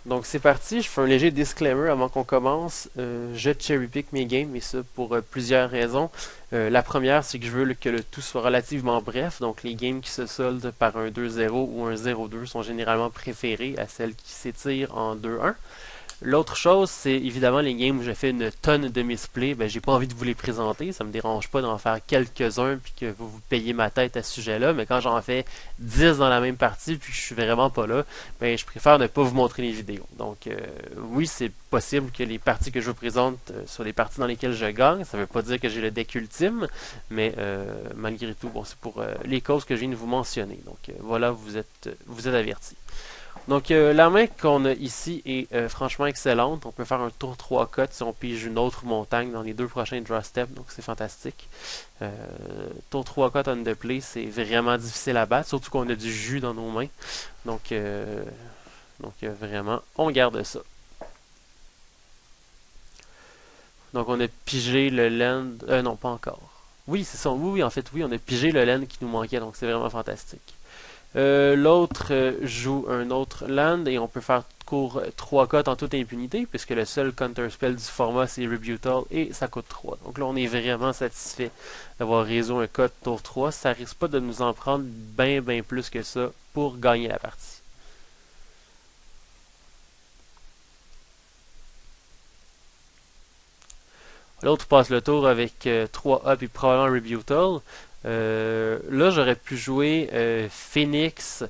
Donc c'est parti, je fais un léger disclaimer avant qu'on commence. Je cherry pick mes games, et ça pour plusieurs raisons. La première, c'est que je veux que le tout soit relativement bref, donc les games qui se soldent par un 2-0 ou un 0-2 sont généralement préférés à celles qui s'étirent en 2-1. L'autre chose, c'est évidemment les games où j'ai fait une tonne de misplays. Ben, j'ai pas envie de vous les présenter. Ça me dérange pas d'en faire quelques-uns puis que vous vous payez ma tête à ce sujet-là. Mais quand j'en fais 10 dans la même partie puis que je suis vraiment pas là, ben, je préfère ne pas vous montrer les vidéos. Donc, oui, c'est possible que les parties que je vous présente soient les parties dans lesquelles je gagne. Ça veut pas dire que j'ai le deck ultime, mais malgré tout, bon, c'est pour les causes que je viens de vous mentionner. Donc, voilà, vous êtes avertis. Donc la main qu'on a ici est franchement excellente. On peut faire un tour 3 cotes si on pige une autre montagne dans les deux prochains draw steps, donc c'est fantastique. Tour 3 cotes on the play, c'est vraiment difficile à battre, surtout qu'on a du jus dans nos mains. Donc vraiment, on garde ça. Donc on a pigé le land, non pas encore. Oui, c'est ça, oui, en fait, oui, on a pigé le land qui nous manquait, donc c'est vraiment fantastique. L'autre joue un autre land et on peut faire court 3 cotes en toute impunité puisque le seul counter spell du format c'est Rebutal et ça coûte 3. Donc là on est vraiment satisfait d'avoir résolu un code tour 3. Ça risque pas de nous en prendre bien plus que ça pour gagner la partie. L'autre passe le tour avec 3 up et probablement Rebutal. Là, j'aurais pu jouer Phoenix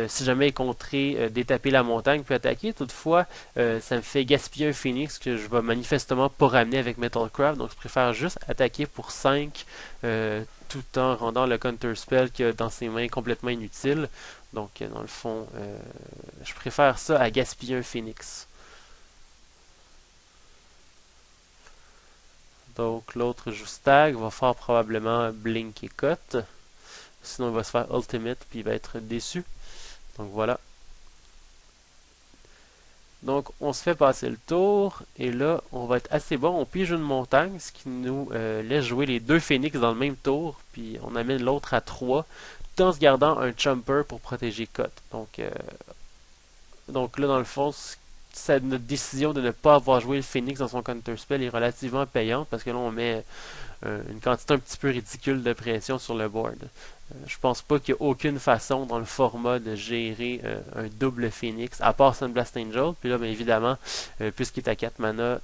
si jamais contré détaper la montagne puis attaquer. Toutefois, ça me fait gaspiller un Phoenix que je vais manifestement pas ramener avec Metalcraft. Donc, je préfère juste attaquer pour 5 tout en rendant le counter spell qu'il a dans ses mains complètement inutile. Donc, dans le fond, je préfère ça à gaspiller un Phoenix. Donc l'autre joue Stag, va faire probablement Blink et Cut. Sinon il va se faire Ultimate puis il va être déçu. Donc voilà. Donc on se fait passer le tour et là on va être assez bon. On pige une montagne, ce qui nous laisse jouer les deux phoenix dans le même tour. Puis on amène l'autre à 3 tout en se gardant un Chumper pour protéger Cut. Donc là dans le fond, notre décision de ne pas avoir joué le Phoenix dans son counterspell est relativement payante parce que là on met une quantité un petit peu ridicule de pression sur le board. Je pense pas qu'il y a aucune façon dans le format de gérer un double Phoenix à part Sunblast Angel. Puis là, bien évidemment, puisqu'il est à 4 mana,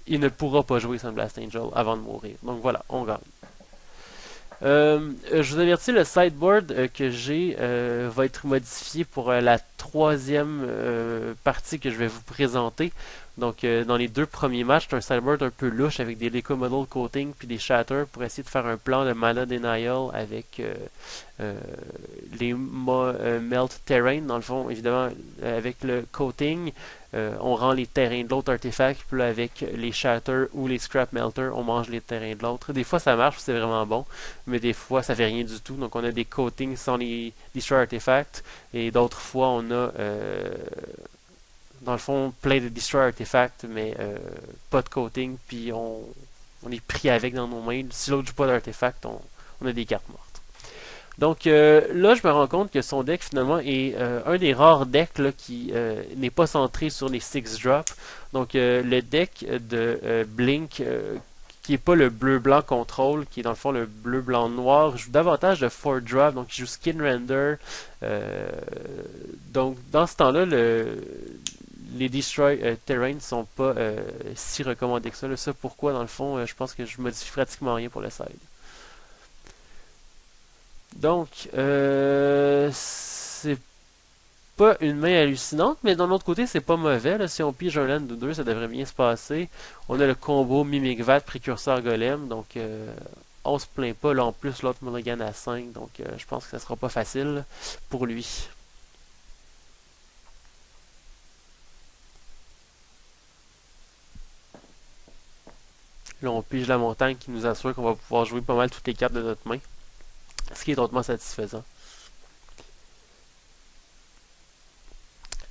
il ne pourra pas jouer Sunblast Angel avant de mourir. Donc voilà, on gagne. Je vous avertis, le sideboard que j'ai va être modifié pour la troisième partie que je vais vous présenter. Donc, dans les deux premiers matchs, c'est un sideboard un peu louche avec des Lego Model Coating puis des Shatter pour essayer de faire un plan de Mana Denial avec les Melt Terrain. Dans le fond, évidemment, avec le Coating, on rend les terrains de l'autre artefact, puis là, avec les Shatter ou les Scrap Melter, on mange les terrains de l'autre. Des fois, ça marche, c'est vraiment bon, mais des fois, ça fait rien du tout. Donc, on a des coatings sans les Destroy Artefacts, et d'autres fois, on a, dans le fond, plein de Destroy Artefacts, mais pas de coating, puis on est pris avec dans nos mains. Si l'autre joue pas d'artefact, on a des cartes mortes. Donc là, je me rends compte que son deck finalement est un des rares decks là, qui n'est pas centré sur les 6 drops. Donc le deck de Blink, qui n'est pas le bleu-blanc contrôle, qui est dans le fond le bleu-blanc-noir, joue davantage de 4 drop, donc il joue Skin Render. Donc dans ce temps-là, les Destroy Terrain ne sont pas si recommandés que ça. Là, ça pourquoi, dans le fond, je pense que je modifie pratiquement rien pour le side. Donc, c'est pas une main hallucinante, mais d'un autre côté, c'est pas mauvais. Là. Si on pige un land ou deux, ça devrait bien se passer. On a le combo Mimic Vat, Précurseur Golem, donc on se plaint pas. Là, en plus, l'autre Mulligan à 5, donc je pense que ça sera pas facile pour lui. Là, on pige la montagne qui nous assure qu'on va pouvoir jouer pas mal toutes les cartes de notre main, ce qui est hautement satisfaisant.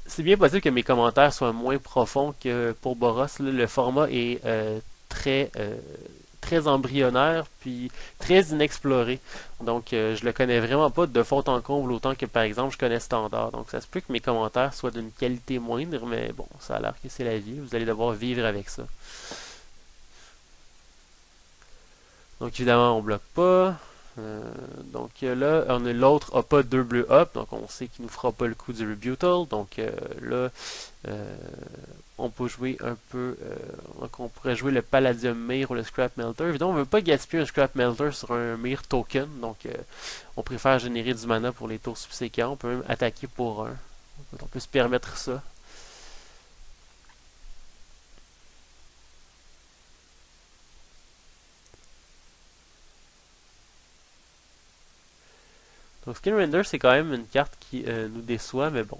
C'est bien possible que mes commentaires soient moins profonds que pour Boros. Là, le format est très très embryonnaire, puis très inexploré. Donc, je le connais vraiment pas de fond en comble autant que, par exemple, je connais Standard. Donc, ça se peut que mes commentaires soient d'une qualité moindre, mais bon, ça a l'air que c'est la vie. Vous allez devoir vivre avec ça. Donc, évidemment, on bloque pas. Donc là, on a l'autre a pas deux bleus up, donc on sait qu'il nous fera pas le coup du Rebutal. Donc là, euh, on peut jouer un peu. Donc on pourrait jouer le Palladium Mir ou le Scrap Melter. Évidemment, on veut pas gaspiller un Scrap Melter sur un Mir token, donc on préfère générer du mana pour les tours subséquents. On peut même attaquer pour un. On peut se permettre ça. Donc Skin Render, c'est quand même une carte qui nous déçoit, mais bon,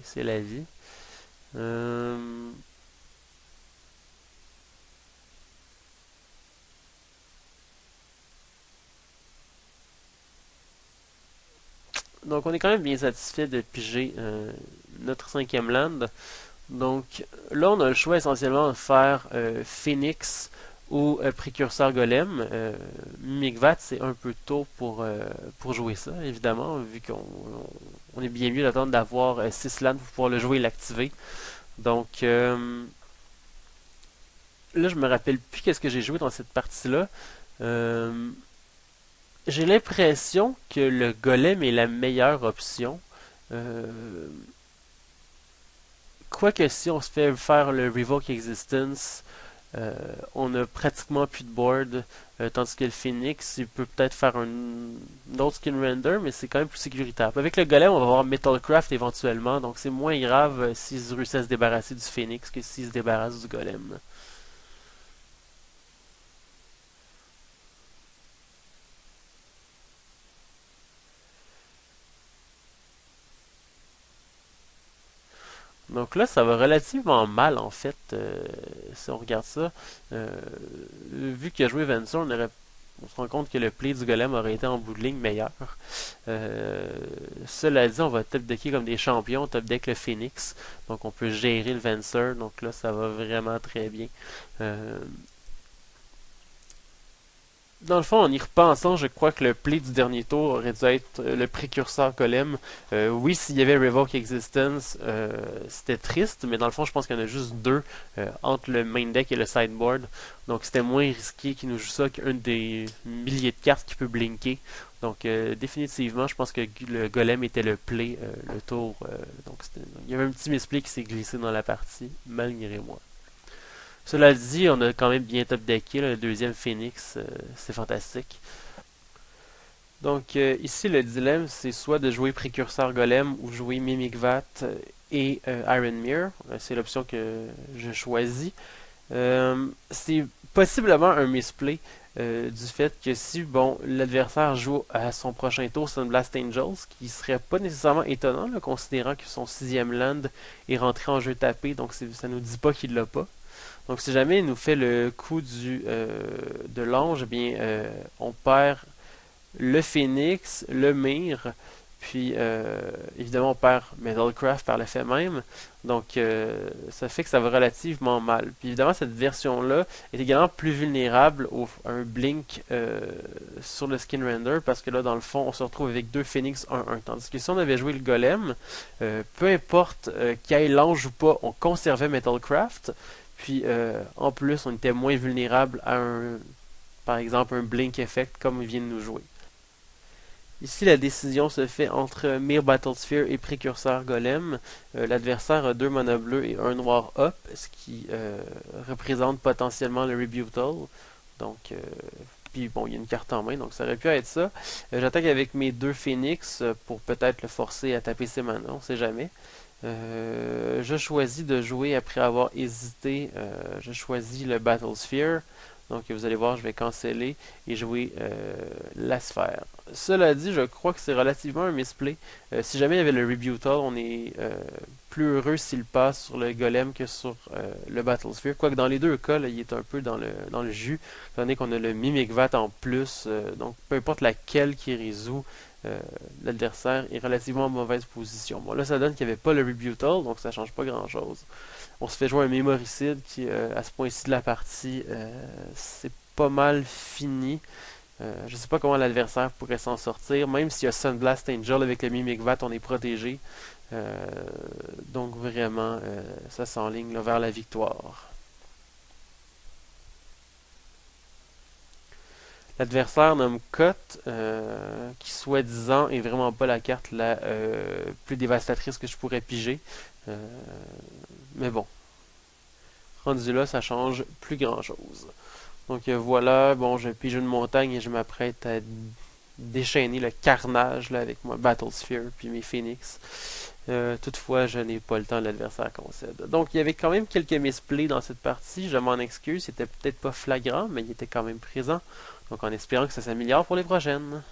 c'est la vie. Euh, Donc on est quand même bien satisfait de piger notre cinquième land. Donc là on a le choix essentiellement de faire Phoenix ou Précurseur Golem. Migvat c'est un peu tôt pour jouer ça évidemment vu qu'on est bien mieux d'attendre d'avoir 6 lands pour pouvoir le jouer et l'activer. Donc là je me rappelle plus qu'est-ce que j'ai joué dans cette partie-là. Euh, j'ai l'impression que le golem est la meilleure option. Euh, Quoique si on se fait faire le Revoke Existence, euh, on a pratiquement plus de board, tandis que le Phoenix, il peut peut-être faire un autre skin render, mais c'est quand même plus sécuritaire. Avec le golem, on va avoir Metalcraft éventuellement, donc c'est moins grave s'ils réussissent à se débarrasser du Phoenix que s'ils se débarrassent du golem. Donc là, ça va relativement mal en fait, si on regarde ça. Euh, Vu qu'il a joué Venser, on se rend compte que le play du golem aurait été en bout de ligne meilleur. Euh, Cela dit, on va top decker comme des champions, top deck le Phoenix. Donc on peut gérer le Venser, donc là ça va vraiment très bien. Euh, Dans le fond, en y repensant, je crois que le play du dernier tour aurait dû être le précurseur golem. Oui, s'il y avait Revoke Existence, c'était triste, mais dans le fond, je pense qu'il y en a juste deux entre le main deck et le sideboard. Donc c'était moins risqué qu'il nous joue ça qu'un des milliers de cartes qui peut blinker. Donc définitivement, je pense que le golem était le play le tour. Il y avait un petit misplay qui s'est glissé dans la partie, malgré moi. Cela dit, on a quand même bien top decké, le deuxième Phoenix, c'est fantastique. Donc ici, le dilemme, c'est soit de jouer Précurseur Golem ou jouer Mimikvat et Iron Mirror. C'est l'option que je choisis. C'est possiblement un misplay du fait que si bon l'adversaire joue à son prochain tour Sunblast Angels, ce qui serait pas nécessairement étonnant, là, considérant que son sixième land est rentré en jeu tapé, donc ça nous dit pas qu'il l'a pas. Donc si jamais il nous fait le coup de l'ange, eh bien on perd le phénix, le mire, puis évidemment on perd Metalcraft par le fait même. Donc ça fait que ça va relativement mal. Puis évidemment cette version-là est également plus vulnérable à un blink sur le skin render parce que là dans le fond on se retrouve avec deux phoenix 1-1. Tandis que si on avait joué le golem, peu importe qu'il y ait l'ange ou pas, on conservait Metalcraft. Puis en plus, on était moins vulnérable à par exemple, un blink effect comme il vient de nous jouer. Ici, la décision se fait entre Mir Battlesphere et Précurseur Golem. L'adversaire a deux mana bleus et un noir up, ce qui représente potentiellement le Rebutal. Donc, puis bon, il y a une carte en main, donc ça aurait pu être ça. J'attaque avec mes deux Phoenix pour peut-être le forcer à taper ses mana, on sait jamais. Je choisis de jouer après avoir hésité. Je choisis le Battlesphere. Donc vous allez voir, je vais canceller et jouer la sphère. Cela dit, je crois que c'est relativement un misplay. Si jamais il y avait le Rebutal, on est plus heureux s'il passe sur le Golem que sur le Battlesphere. Quoique dans les deux cas, là, il est un peu dans le jus, étant donné qu'on a le Mimikvat en plus. Donc peu importe laquelle qui résout, l'adversaire est relativement en mauvaise position. Bon, là, ça donne qu'il n'y avait pas le Rebutal, donc ça change pas grand-chose. On se fait jouer un Mémoricide qui, à ce point-ci de la partie, c'est pas mal fini. Je sais pas comment l'adversaire pourrait s'en sortir. Même s'il y a Sunblast Angel avec le Mimic Vat, on est protégé. Donc vraiment, ça s'enligne là, vers la victoire. L'adversaire nomme Cote, qui soi-disant est vraiment pas la carte la plus dévastatrice que je pourrais piger. Mais bon, rendu là, ça change plus grand-chose. Donc voilà, bon, je pige une montagne et je m'apprête à déchaîner le carnage là, avec moi, Battle Sphere puis mes Phoenix. Toutefois, je n'ai pas le temps, l'adversaire concède. Donc, il y avait quand même quelques misplays dans cette partie. Je m'en excuse, c'était peut-être pas flagrant, mais il était quand même présent. Donc, en espérant que ça s'améliore pour les prochaines.